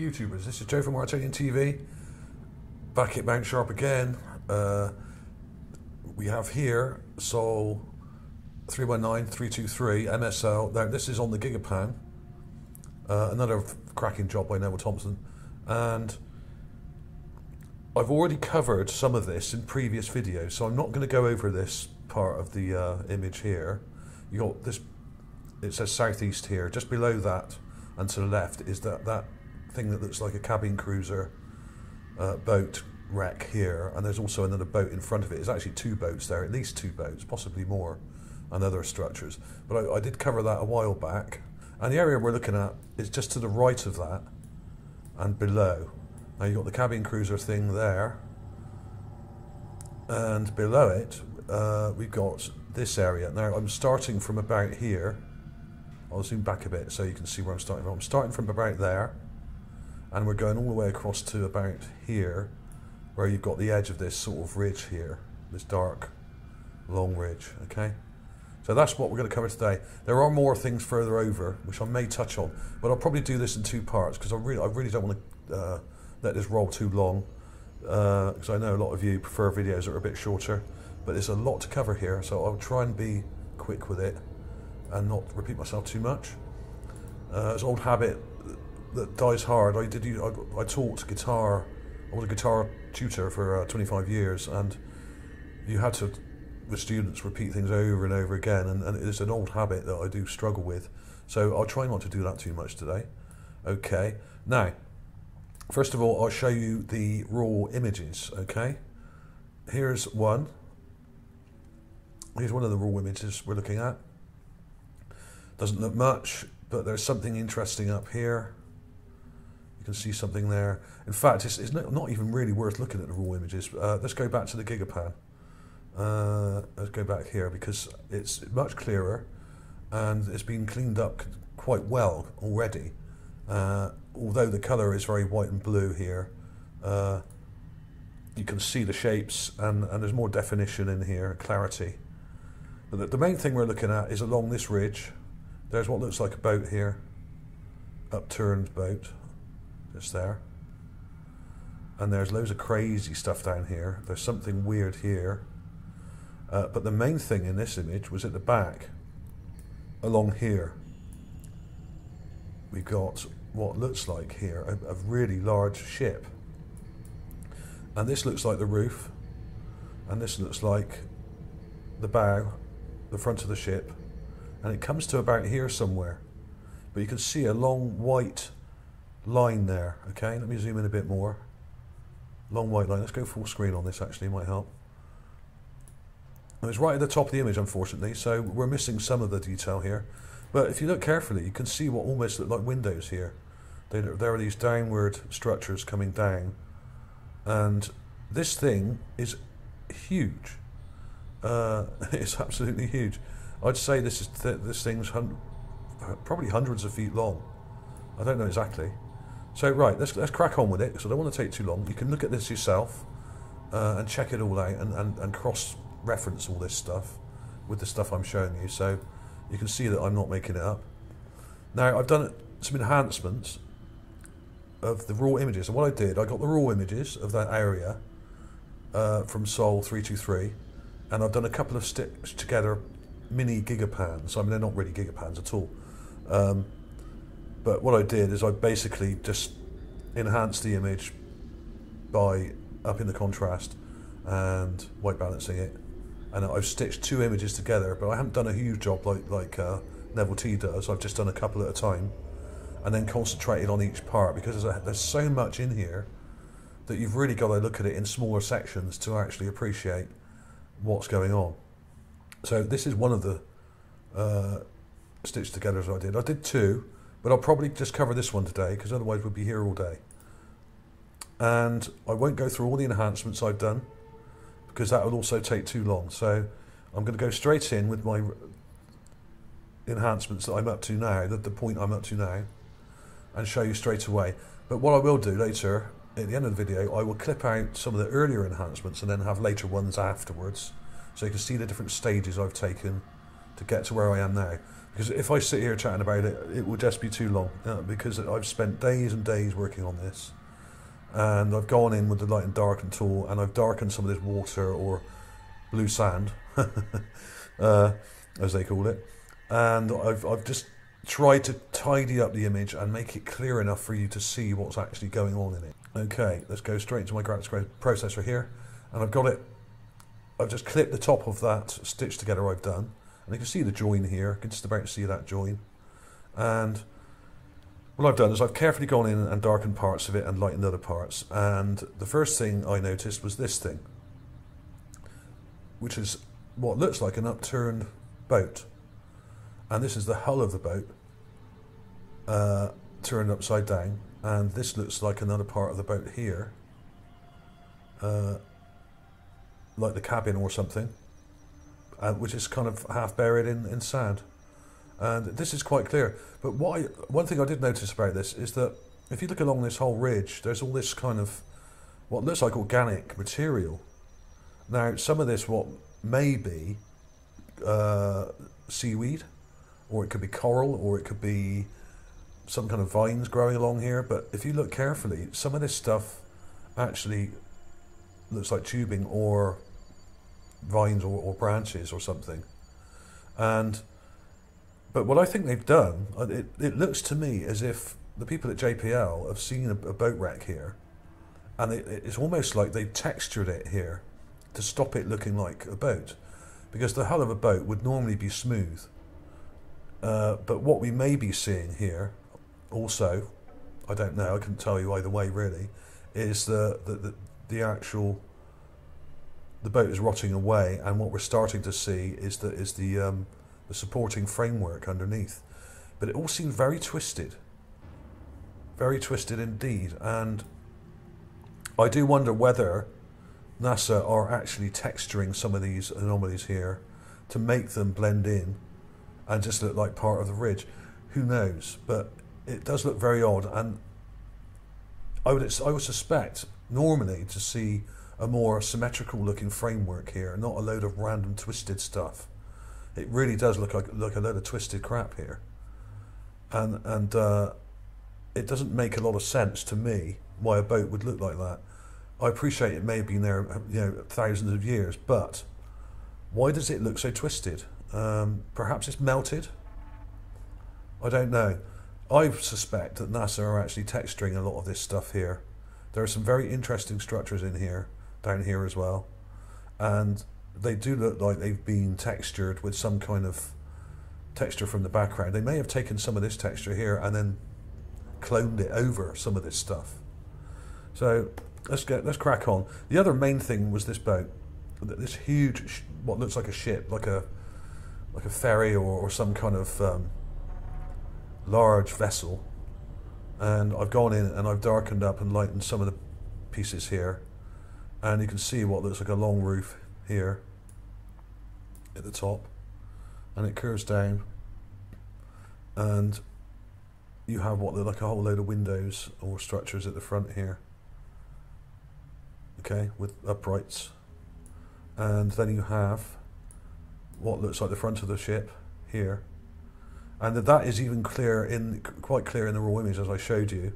YouTubers, this is Joe from ArtAlienTV, back at Mount Sharp again. We have here Sol 319323 MSL. Now this is on the Gigapan, another cracking job by Neville Thompson, and I've already covered some of this in previous videos, so I'm not going to go over this part of the image here. You got this, it says southeast here. Just below that and to the left is that thing that looks like a cabin cruiser boat wreck here, and there's also another boat in front of it. There's actually two boats there, at least two boats, possibly more, and other structures. But I did cover that a while back, and the area we're looking at is just to the right of that and below. Now you've got the cabin cruiser thing there, and below it we've got this area. Now I'm starting from about here. I'll zoom back a bit so you can see where I'm starting from. I'm starting from about there, and we're going all the way across to about here, where you've got the edge of this sort of ridge here, this dark, long ridge, okay? So that's what we're going to cover today. There are more things further over, which I may touch on, but I'll probably do this in two parts, because I really don't want to let this roll too long, because I know a lot of you prefer videos that are a bit shorter, but there's a lot to cover here, so I'll try and be quick with it and not repeat myself too much. It's an old habit that dies hard. I taught guitar. I was a guitar tutor for 25 years, and you had to, with students, repeat things over and over again, and it's an old habit that I do struggle with. So I'll try not to do that too much today. Okay, now, first of all, I'll show you the raw images, okay? Here's one. Here's one of the raw images we're looking at. Doesn't look much, but there's something interesting up here. You can see something there. In fact, it's not even really worth looking at the raw images. Let's go back to the Gigapan. Let's go back here, because it's much clearer and it's been cleaned up quite well already. Although the colour is very white and blue here, you can see the shapes, and there's more definition in here, clarity. But the main thing we're looking at is along this ridge. There's what looks like a boat here, upturned boat, just there. And there's loads of crazy stuff down here. There's something weird here. But the main thing in this image was at the back, along here. We've got what looks like here a really large ship. And this looks like the roof, and this looks like the bow, the front of the ship. And it comes to about here somewhere, but you can see a long white line there. Okay, let me zoom in a bit more. Long white line. Let's go full screen on this, actually, might help. And it's right at the top of the image, unfortunately, so we're missing some of the detail here. But if you look carefully, you can see what almost look like windows here. There are these downward structures coming down, and this thing is huge. It's absolutely huge. I'd say this thing's probably hundreds of feet long. I don't know exactly. So right, let's crack on with it, because I don't want to take too long. You can look at this yourself and check it all out, and cross-reference all this stuff with the stuff I'm showing you, so you can see that I'm not making it up. Now, I've done some enhancements of the raw images, and what I did, I got the raw images of that area from Sol 323, and I've done a couple of stitched together mini gigapans. I mean, they're not really gigapans at all, but what I did is I basically just enhanced the image by upping the contrast and white balancing it, and I've stitched two images together, but I haven't done a huge job like Neville T does. I've just done a couple at a time and then concentrated on each part, because there's so much in here that you've really got to look at it in smaller sections to actually appreciate what's going on. So this is one of the stitched together as I did. I did two, but I'll probably just cover this one today, because otherwise we'll be here all day. And I won't go through all the enhancements I've done, because that would also take too long. So I'm going to go straight in with my enhancements that I'm up to now, the point I'm up to now, and show you straight away. But what I will do later, at the end of the video, I will clip out some of the earlier enhancements and then have later ones afterwards, so you can see the different stages I've taken to get to where I am now. because if I sit here chatting about it, it would just be too long, because I've spent days and days working on this, and I've gone in with the light and darken tool, and I've darkened some of this water, or blue sand, as they call it, and I've just tried to tidy up the image and make it clear enough for you to see what's actually going on in it. Okay, let's go straight into my graphics processor here, and I've got it. I've just clipped the top of that stitch together I've done, and you can see the join here. You can just about see that join. And what I've done is I've carefully gone in and darkened parts of it and lightened other parts. And the first thing I noticed was this thing, which is what looks like an upturned boat. And this is the hull of the boat, turned upside down. And this looks like another part of the boat here, like the cabin or something, which is kind of half buried in sand. And this is quite clear. But one thing I did notice about this is that if you look along this whole ridge, there's all this kind of what looks like organic material. Now, some of this what may be seaweed, or it could be coral, or it could be some kind of vines growing along here. But if you look carefully, some of this stuff actually looks like tubing or vines or branches or something. But what I think they've done, it looks to me as if the people at JPL have seen a boat wreck here, and it's almost like they've textured it here to stop it looking like a boat, because the hull of a boat would normally be smooth. But what we may be seeing here also, I don't know, I couldn't tell you either way really, is the boat is rotting away, and what we're starting to see is the supporting framework underneath. But it all seems very twisted indeed, and I do wonder whether NASA are actually texturing some of these anomalies here to make them blend in and just look like part of the ridge. Who knows? But it does look very odd, and I would suspect normally to see a more symmetrical looking framework here, not a load of random twisted stuff. It really does look like a load of twisted crap here, and it doesn't make a lot of sense to me why a boat would look like that. I appreciate it may have been there, thousands of years, but why does it look so twisted? Perhaps it's melted. I don't know. I suspect that NASA are actually texturing a lot of this stuff here. There are some very interesting structures in here, down here as well, and they do look like they've been textured with some kind of texture from the background. They may have taken some of this texture here and then cloned it over some of this stuff. So let's crack on. The other main thing was this boat, this huge, what looks like a ship, like a ferry or some kind of large vessel. And I've gone in and I've darkened up and lightened some of the pieces here, and you can see what looks like a long roof here at the top, and it curves down, and you have what look like a whole load of windows or structures at the front here, okay, with uprights, and then you have what looks like the front of the ship here. And that is even quite clear in the raw image as I showed you,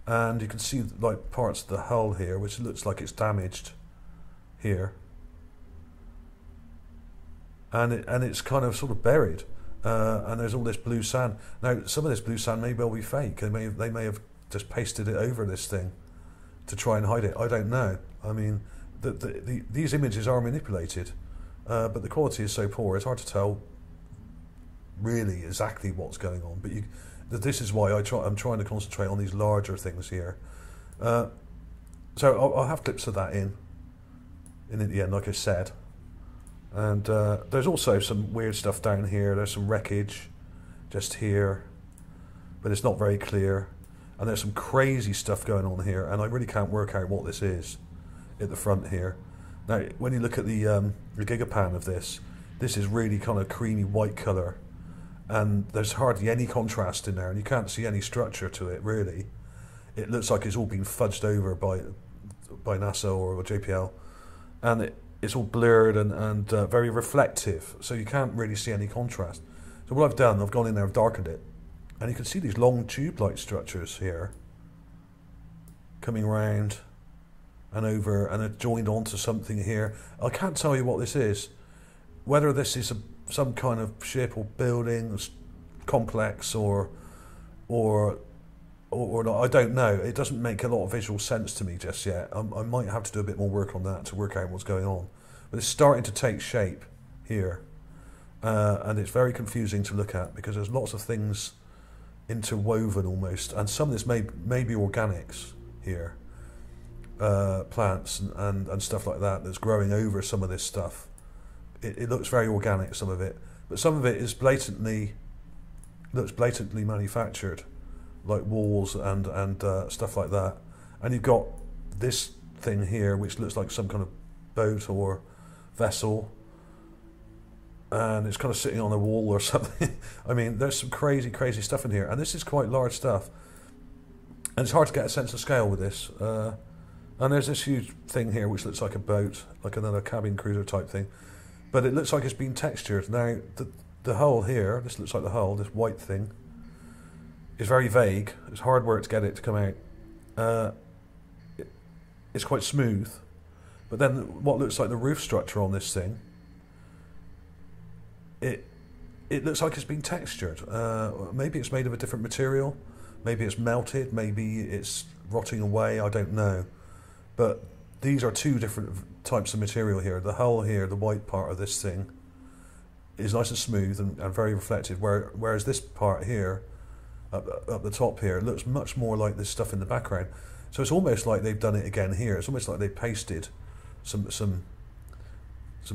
and you can see like parts of the hull here, which looks like it's damaged here, and it's kind of sort of buried, and there's all this blue sand. Now, some of this blue sand may well be fake. They may have just pasted it over this thing to try and hide it. I don't know. I mean, these images are manipulated, but the quality is so poor, it's hard to tell really exactly what's going on. But this is why I'm trying to concentrate on these larger things here. So I'll have clips of that in the end, like I said. And there's also some weird stuff down here. There's some wreckage just here, but it's not very clear. And there's some crazy stuff going on here, and I really can't work out what this is at the front here. Now, when you look at the gigapan of this is really kind of creamy white colour, and there's hardly any contrast in there, and you can't see any structure to it really. It looks like it's all been fudged over by NASA or JPL, and it's all blurred and very reflective, so you can't really see any contrast. So what I've done, I've gone in there, I've darkened it, and you can see these long tube-like structures here coming around and over, and it joined onto something here. I can't tell you what this is, whether this is some kind of ship or building complex or not, I don't know. It doesn't make a lot of visual sense to me just yet. I might have to do a bit more work on that to work out what's going on. But it's starting to take shape here, and it's very confusing to look at because there's lots of things interwoven almost, and some of this may be organics here, plants and stuff like that that's growing over some of this stuff. It looks very organic, some of it, but some of it is looks blatantly manufactured, like walls and stuff like that. And you've got this thing here which looks like some kind of boat or vessel, and it's kind of sitting on a wall or something. I mean, there's some crazy stuff in here, and this is quite large stuff, and it's hard to get a sense of scale with this. And there's this huge thing here which looks like a boat, like another cabin cruiser type thing, but it looks like it's been textured. Now the hull here, this looks like the hull, this white thing, is very vague. It's hard work to get it to come out. It's quite smooth, but then what looks like the roof structure on this thing, it looks like it's been textured. Maybe it's made of a different material, maybe it's melted, maybe it's rotting away, I don't know. But these are two different types of material here. The hull here, the white part of this thing, is nice and smooth and very reflective, whereas this part here, up the top here, it looks much more like this stuff in the background. So it's almost like they've done it again here. It's almost like they pasted some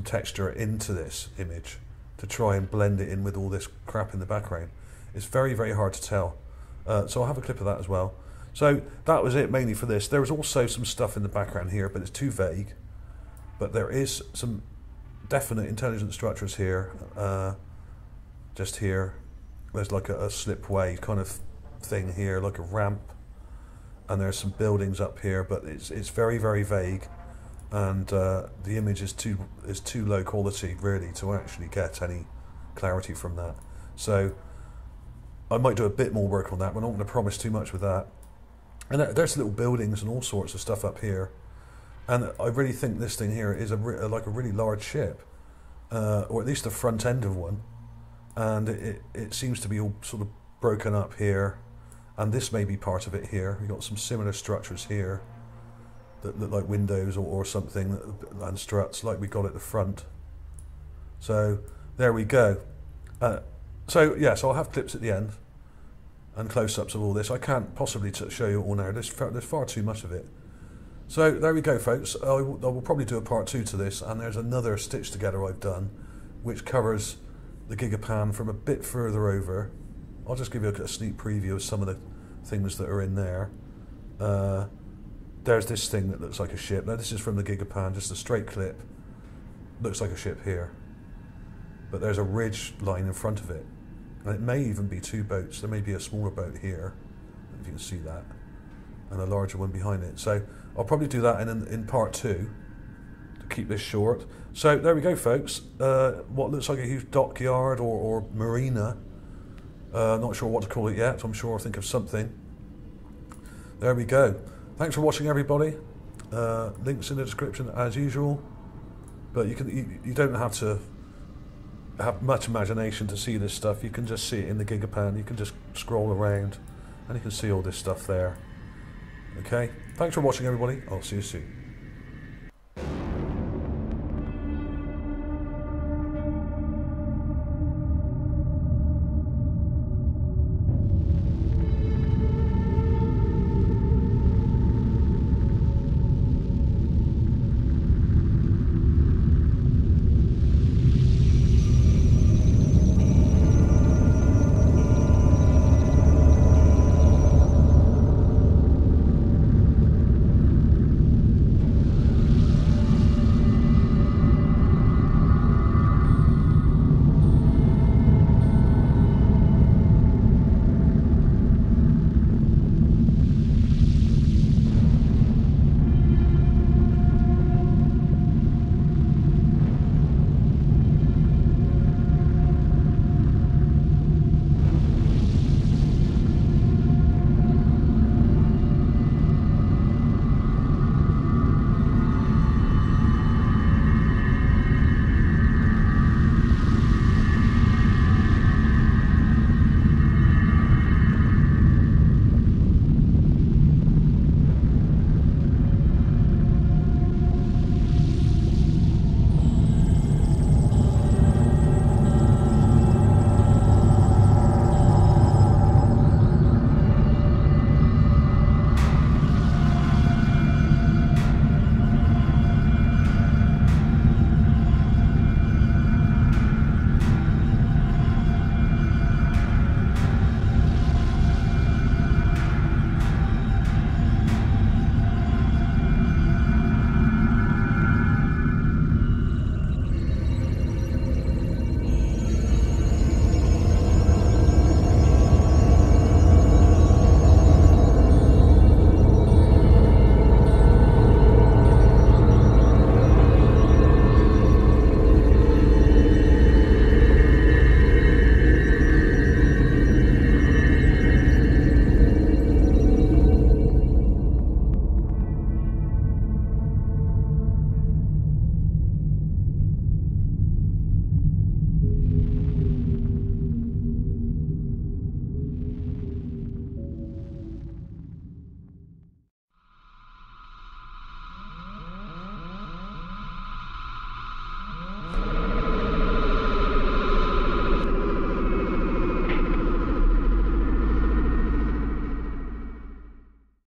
texture into this image to try and blend it in with all this crap in the background. It's very hard to tell. So I'll have a clip of that as well. So that was it mainly for this. There was also some stuff in the background here, but it's too vague. But there is some definite intelligent structures here. Just here, there's like a slipway kind of thing here, like a ramp, and there's some buildings up here, but it's very vague, and the image is too low quality really to actually get any clarity from that. So I might do a bit more work on that. We're not going to promise too much with that. And there's little buildings and all sorts of stuff up here, and I really think this thing here is like a really large ship, or at least the front end of one, and it seems to be all sort of broken up here, and this may be part of it here. We've got some similar structures here that look like windows or something, and struts like we got at the front. So there we go. So I'll have clips at the end and close-ups of all this. I can't possibly show you all now. There's far too much of it. So there we go, folks. I will probably do a part 2 to this, and there's another stitch together I've done which covers the Gigapan from a bit further over. I'll just give you a sneak preview of some of the things that are in there. There's this thing that looks like a ship. Now this is from the Gigapan, just a straight clip. Looks like a ship here, but there's a ridge line in front of it, and it may even be two boats. There may be a smaller boat here, if you can see that, and a larger one behind it. So I'll probably do that in part 2 to keep this short. So there we go, folks. What looks like a huge dockyard or marina. Not sure what to call it yet. I'm sure I'll think of something. There we go. Thanks for watching, everybody. Links in the description as usual. But you don't have to have much imagination to see this stuff. You can just see it in the Gigapan. You can just scroll around and you can see all this stuff there. Okay. Thanks for watching, everybody. I'll see you soon.